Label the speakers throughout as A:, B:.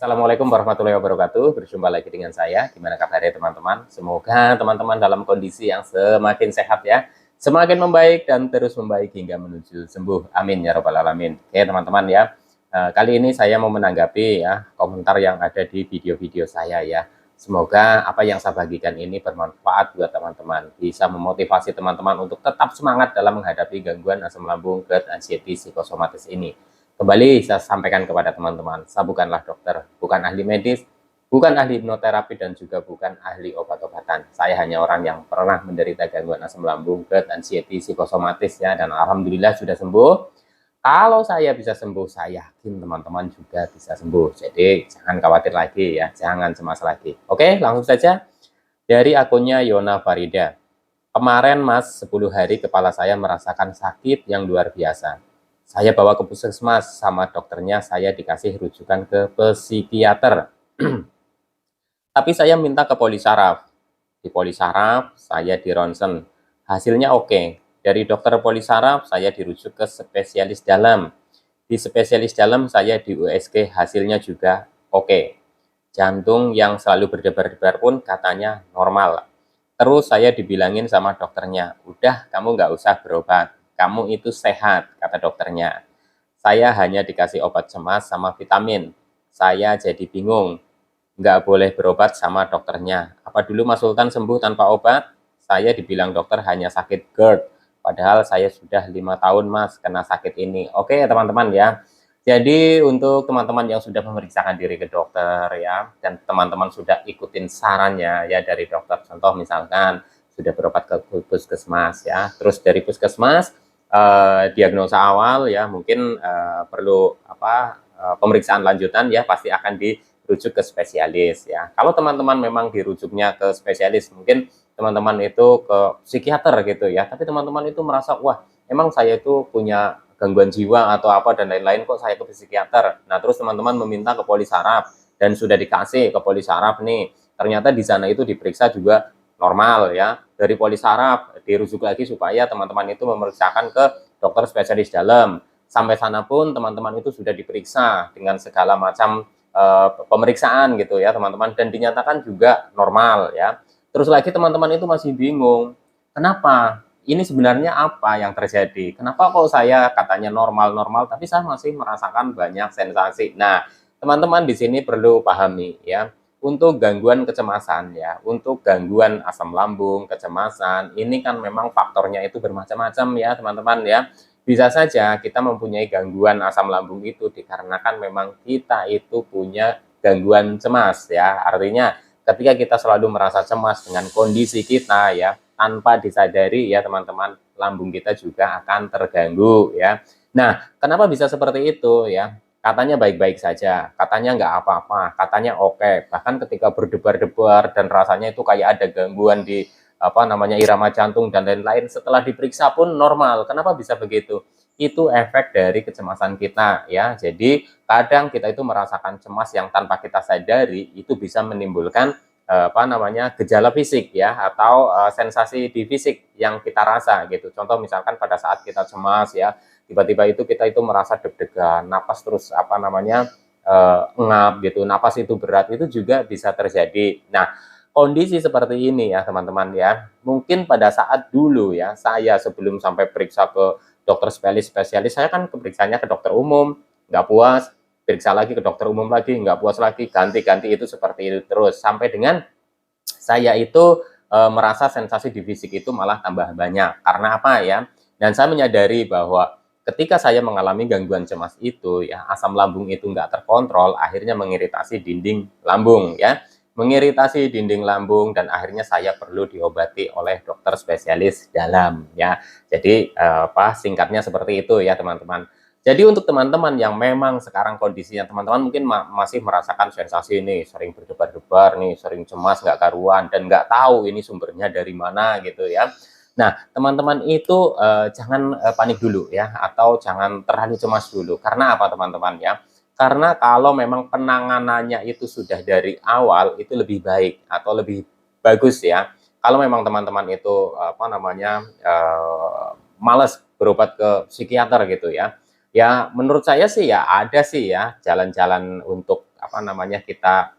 A: Assalamualaikum warahmatullahi wabarakatuh. Berjumpa lagi dengan saya. Gimana kabarnya teman-teman? Semoga teman-teman dalam kondisi yang semakin sehat ya. Semakin membaik dan terus membaik hingga menuju sembuh. Amin ya robbal alamin. Oke teman-teman ya. Kali ini saya mau menanggapi ya komentar yang ada di video-video saya ya. Semoga apa yang saya bagikan ini bermanfaat buat teman-teman. Bisa memotivasi teman-teman untuk tetap semangat dalam menghadapi gangguan asam lambung, GERD, anxiety, psikosomatis ini. Kembali saya sampaikan kepada teman-teman, saya bukanlah dokter, bukan ahli medis, bukan ahli hipnoterapi, dan juga bukan ahli obat-obatan. Saya hanya orang yang pernah menderita gangguan asam lambung, GERD, anxiety, psikosomatis ya, dan alhamdulillah sudah sembuh. Kalau saya bisa sembuh, saya yakin teman-teman juga bisa sembuh. Jadi jangan khawatir lagi ya, jangan cemas lagi. Oke, langsung saja dari akunnya Yona Farida. Kemarin Mas, 10 hari kepala saya merasakan sakit yang luar biasa. Saya bawa ke puskesmas, sama dokternya saya dikasih rujukan ke psikiater. Tapi saya minta ke polisaraf. Di polisaraf saya di ronsen. Hasilnya oke. Dari dokter polisaraf saya dirujuk ke spesialis dalam. Di spesialis dalam saya di USG, hasilnya juga oke. Jantung yang selalu berdebar-debar pun katanya normal. Terus saya dibilangin sama dokternya, udah kamu nggak usah berobat, kamu itu sehat, kata dokternya. Saya hanya dikasih obat cemas sama vitamin. Saya jadi bingung, nggak boleh berobat sama dokternya. Apa dulu Mas Sultan sembuh tanpa obat? Saya dibilang dokter hanya sakit GERD, padahal saya sudah 5 tahun Mas kena sakit ini. Oke teman-teman ya. Jadi untuk teman-teman yang sudah memeriksakan diri ke dokter ya, dan teman-teman sudah ikutin sarannya ya dari dokter, contoh misalkan sudah berobat ke puskesmas ya, terus dari puskesmas diagnosa awal ya mungkin perlu pemeriksaan lanjutan ya, pasti akan dirujuk ke spesialis ya. Kalau teman-teman memang dirujuknya ke spesialis, mungkin teman-teman itu ke psikiater gitu ya, tapi teman-teman itu merasa wah emang saya itu punya gangguan jiwa atau apa dan lain-lain, kok saya ke psikiater. Nah terus teman-teman meminta ke polisaraf dan sudah dikasih ke polisaraf nih, ternyata di sana itu diperiksa juga normal ya. Dari polisaraf dirujuk lagi supaya teman-teman itu memeriksakan ke dokter spesialis dalam. Sampai sana pun teman-teman itu sudah diperiksa dengan segala macam pemeriksaan gitu ya teman-teman, dan dinyatakan juga normal ya. Terus lagi teman-teman itu masih bingung, kenapa? Ini sebenarnya apa yang terjadi? Kenapa kok saya katanya normal-normal, tapi saya masih merasakan banyak sensasi. Nah, teman-teman di sini perlu pahami ya, untuk gangguan kecemasan ya, untuk gangguan asam lambung, kecemasan, ini kan memang faktornya itu bermacam-macam ya teman-teman ya. Bisa saja kita mempunyai gangguan asam lambung itu dikarenakan memang kita itu punya gangguan cemas ya. Artinya ketika kita selalu merasa cemas dengan kondisi kita ya, tanpa disadari ya teman-teman, lambung kita juga akan terganggu ya. Nah, kenapa bisa seperti itu ya? Katanya baik-baik saja, katanya nggak apa-apa, katanya oke. Bahkan ketika berdebar-debar dan rasanya itu kayak ada gangguan di irama jantung dan lain-lain, setelah diperiksa pun normal. Kenapa bisa begitu? Itu efek dari kecemasan kita ya. Jadi kadang kita itu merasakan cemas yang tanpa kita sadari itu bisa menimbulkan gejala fisik ya, atau sensasi di fisik yang kita rasa gitu. Contoh misalkan pada saat kita cemas ya, tiba-tiba itu kita itu merasa deg-degan, napas terus ngap gitu, napas itu berat, itu juga bisa terjadi. Nah, kondisi seperti ini ya teman-teman ya, mungkin pada saat dulu ya, saya sebelum sampai periksa ke dokter spesialis, saya kan periksanya ke dokter umum, nggak puas, periksa lagi ke dokter umum lagi, nggak puas lagi, ganti-ganti itu seperti itu terus. Sampai dengan saya itu merasa sensasi di fisik itu malah tambah banyak. Karena apa ya? Dan saya menyadari bahwa ketika saya mengalami gangguan cemas itu ya, asam lambung itu nggak terkontrol, akhirnya mengiritasi dinding lambung ya. Mengiritasi dinding lambung dan akhirnya saya perlu diobati oleh dokter spesialis dalam ya. Jadi singkatnya seperti itu ya teman-teman. Jadi untuk teman-teman yang memang sekarang kondisinya teman-teman mungkin masih merasakan sensasi ini, sering berdebar-debar nih, sering cemas nggak karuan dan nggak tahu ini sumbernya dari mana gitu ya. Nah, teman-teman itu jangan panik dulu ya, atau jangan terlalu cemas dulu. Karena apa teman-teman ya? Karena kalau memang penanganannya itu sudah dari awal itu lebih baik atau lebih bagus ya. Kalau memang teman-teman itu malas berobat ke psikiater gitu ya. Ya, menurut saya sih ya ada sih ya jalan-jalan untuk apa namanya, kita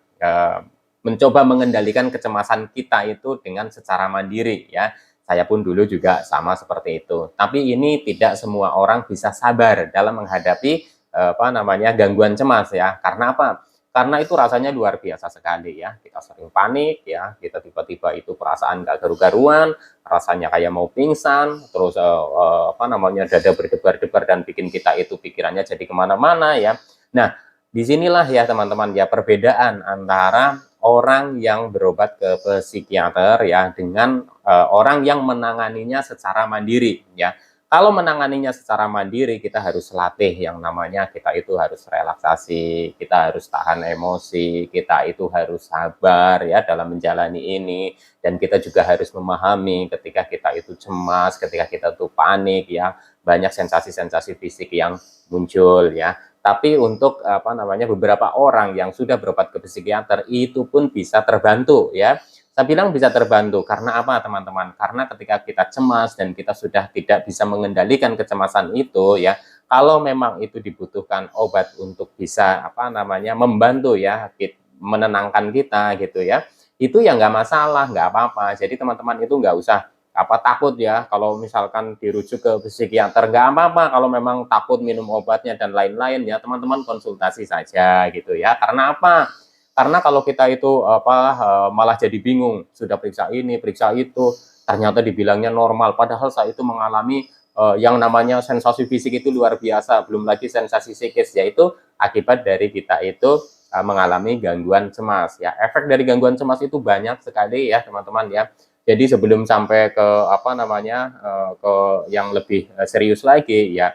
A: mencoba mengendalikan kecemasan kita itu dengan secara mandiri ya. Saya pun dulu juga sama seperti itu. Tapi ini tidak semua orang bisa sabar dalam menghadapi apa namanya, gangguan cemas ya. Karena apa? Karena itu rasanya luar biasa sekali ya. Kita sering panik ya, kita tiba-tiba itu perasaan gak karu-karuan, rasanya kayak mau pingsan, terus apa namanya, dada berdebar-debar dan bikin kita itu pikirannya jadi kemana-mana ya. Nah, disinilah ya teman-teman ya perbedaan antara orang yang berobat ke psikiater ya dengan orang yang menanganinya secara mandiri ya. Kalau menanganinya secara mandiri, kita harus latih yang namanya kita itu harus relaksasi, kita harus tahan emosi, kita itu harus sabar ya dalam menjalani ini, dan kita juga harus memahami ketika kita itu cemas, ketika kita itu panik ya, banyak sensasi-sensasi fisik yang muncul ya. Tapi untuk apa namanya, beberapa orang yang sudah berobat ke psikiater itu pun bisa terbantu ya. Saya bilang bisa terbantu karena apa teman-teman? Karena ketika kita cemas dan kita sudah tidak bisa mengendalikan kecemasan itu ya, kalau memang itu dibutuhkan obat untuk bisa apa namanya, membantu ya, menenangkan kita gitu ya, itu ya nggak masalah, nggak apa-apa. Jadi teman-teman itu nggak usah apa takut ya kalau misalkan dirujuk ke psikiater, nggak apa-apa kalau memang takut minum obatnya dan lain-lain ya, teman-teman konsultasi saja gitu ya. Karena apa? Karena kalau kita itu apa malah jadi bingung, sudah periksa ini, periksa itu, ternyata dibilangnya normal, padahal saya itu mengalami yang namanya sensasi fisik itu luar biasa, belum lagi sensasi psikis, yaitu akibat dari kita itu mengalami gangguan cemas ya. Efek dari gangguan cemas itu banyak sekali ya teman-teman ya. Jadi sebelum sampai ke apa namanya ke yang lebih serius lagi ya,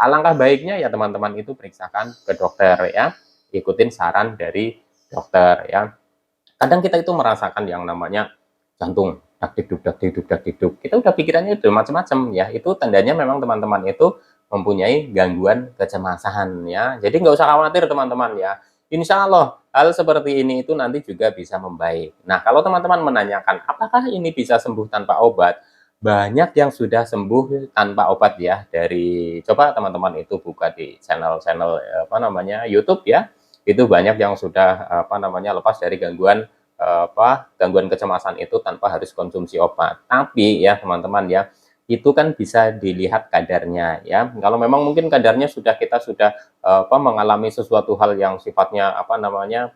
A: alangkah baiknya ya teman-teman itu periksakan ke dokter ya, ikutin saran dari dokter ya. Kadang kita itu merasakan yang namanya jantung dak dikduk dak dikduk dak dikduk. Kita udah pikirannya itu macam-macam ya. Itu tandanya memang teman-teman itu mempunyai gangguan kecemasan ya. Jadi nggak usah khawatir teman-teman ya. Insya Allah hal seperti ini itu nanti juga bisa membaik. Nah, kalau teman-teman menanyakan apakah ini bisa sembuh tanpa obat? Banyak yang sudah sembuh tanpa obat ya. Dari coba teman-teman itu buka di channel-channel apa namanya YouTube ya. Itu banyak yang sudah apa namanya lepas dari gangguan gangguan kecemasan itu tanpa harus konsumsi obat. Tapi ya teman-teman ya, itu kan bisa dilihat kadarnya ya. Kalau memang mungkin kadarnya kita sudah mengalami sesuatu hal yang sifatnya apa namanya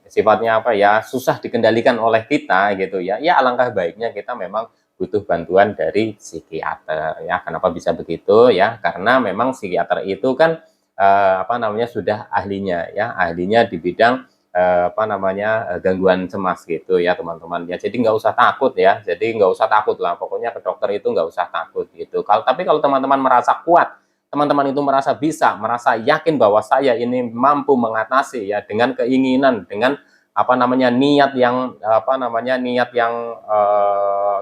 A: sifatnya apa ya, susah dikendalikan oleh kita gitu ya. Ya alangkah baiknya kita memang butuh bantuan dari psikiater ya. Kenapa bisa begitu ya? Karena memang psikiater itu kan apa namanya sudah ahlinya ya, ahlinya di bidang apa namanya gangguan cemas gitu ya teman-teman ya. Jadi nggak usah takut ya, jadi nggak usah takut lah, pokoknya ke dokter itu nggak usah takut gitu. Tapi kalau teman-teman merasa kuat, teman-teman itu merasa bisa, merasa yakin bahwa saya ini mampu mengatasi ya dengan keinginan, dengan apa namanya niat yang apa namanya niat yang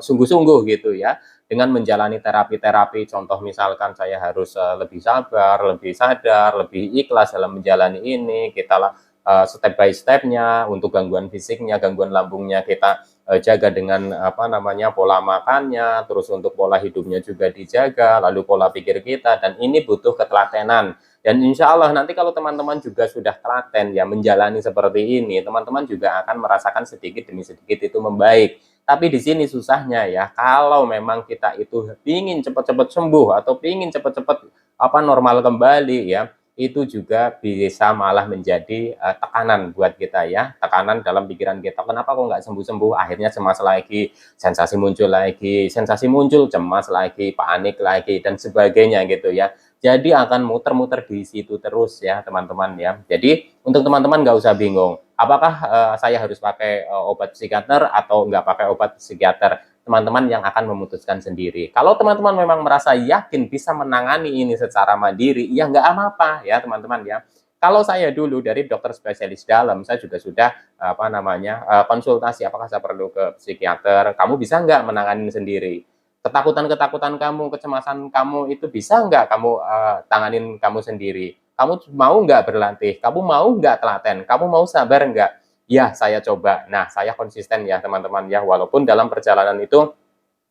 A: sungguh-sungguh gitu ya, dengan menjalani terapi-terapi, contoh misalkan saya harus lebih sabar, lebih sadar, lebih ikhlas dalam menjalani ini, kita step by stepnya. Untuk gangguan fisiknya, gangguan lambungnya kita jaga dengan apa namanya pola makannya, terus untuk pola hidupnya juga dijaga, lalu pola pikir kita, dan ini butuh ketelatenan. Dan insya Allah nanti kalau teman-teman juga sudah telaten ya menjalani seperti ini, teman-teman juga akan merasakan sedikit demi sedikit itu membaik. Tapi di sini susahnya ya, kalau memang kita itu ingin cepat-cepat sembuh atau ingin cepat-cepat apa normal kembali ya, itu juga bisa malah menjadi tekanan buat kita ya, tekanan dalam pikiran kita. Kenapa kok nggak sembuh-sembuh? Akhirnya cemas lagi, sensasi muncul, cemas lagi, panik lagi, dan sebagainya gitu ya. Jadi akan muter-muter di situ terus ya teman-teman ya. Jadi untuk teman-teman nggak usah bingung, apakah saya harus pakai obat psikiater atau nggak pakai obat psikiater? Teman-teman yang akan memutuskan sendiri. Kalau teman-teman memang merasa yakin bisa menangani ini secara mandiri, ya nggak apa-apa ya teman-teman ya. Kalau saya dulu dari dokter spesialis dalam, saya juga sudah apa namanya konsultasi apakah saya perlu ke psikiater. Kamu bisa nggak menangani sendiri? Ketakutan-ketakutan kamu, kecemasan kamu itu bisa nggak kamu tanganin kamu sendiri? Kamu mau nggak berlatih? Kamu mau nggak telaten? Kamu mau sabar nggak? Ya, saya coba. Nah, saya konsisten ya teman-teman ya, walaupun dalam perjalanan itu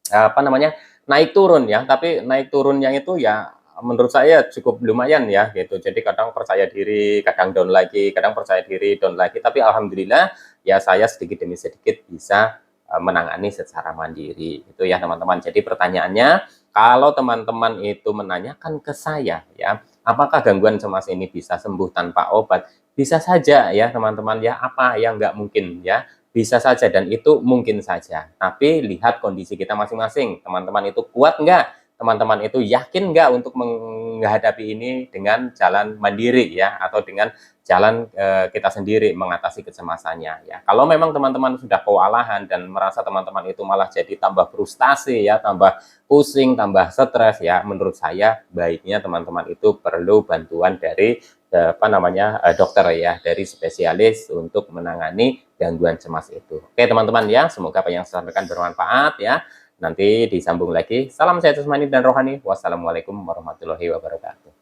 A: apa namanya naik turun ya, tapi naik turunnya itu ya menurut saya cukup lumayan ya gitu. Jadi kadang percaya diri, kadang down lagi, kadang percaya diri, down lagi. Tapi alhamdulillah ya saya sedikit demi sedikit bisa menangani secara mandiri. Itu ya teman-teman. Jadi pertanyaannya, kalau teman-teman itu menanyakan ke saya ya, apakah gangguan cemas ini bisa sembuh tanpa obat? Bisa saja ya teman-teman ya, apa yang nggak mungkin ya. Bisa saja dan itu mungkin saja. Tapi lihat kondisi kita masing-masing. Teman-teman itu kuat nggak? Teman-teman itu yakin nggak untuk menghadapi ini dengan jalan mandiri ya, atau dengan jalan kita sendiri mengatasi kecemasannya ya. Kalau memang teman-teman sudah kewalahan dan merasa teman-teman itu malah jadi tambah frustasi ya, tambah pusing, tambah stres ya, menurut saya baiknya teman-teman itu perlu bantuan dari dokter ya, dari spesialis untuk menangani gangguan cemas itu. Oke teman-teman ya, semoga apa yang saya sampaikan bermanfaat ya. Nanti disambung lagi. Salam sehat jasmani dan rohani. Wassalamualaikum warahmatullahi wabarakatuh.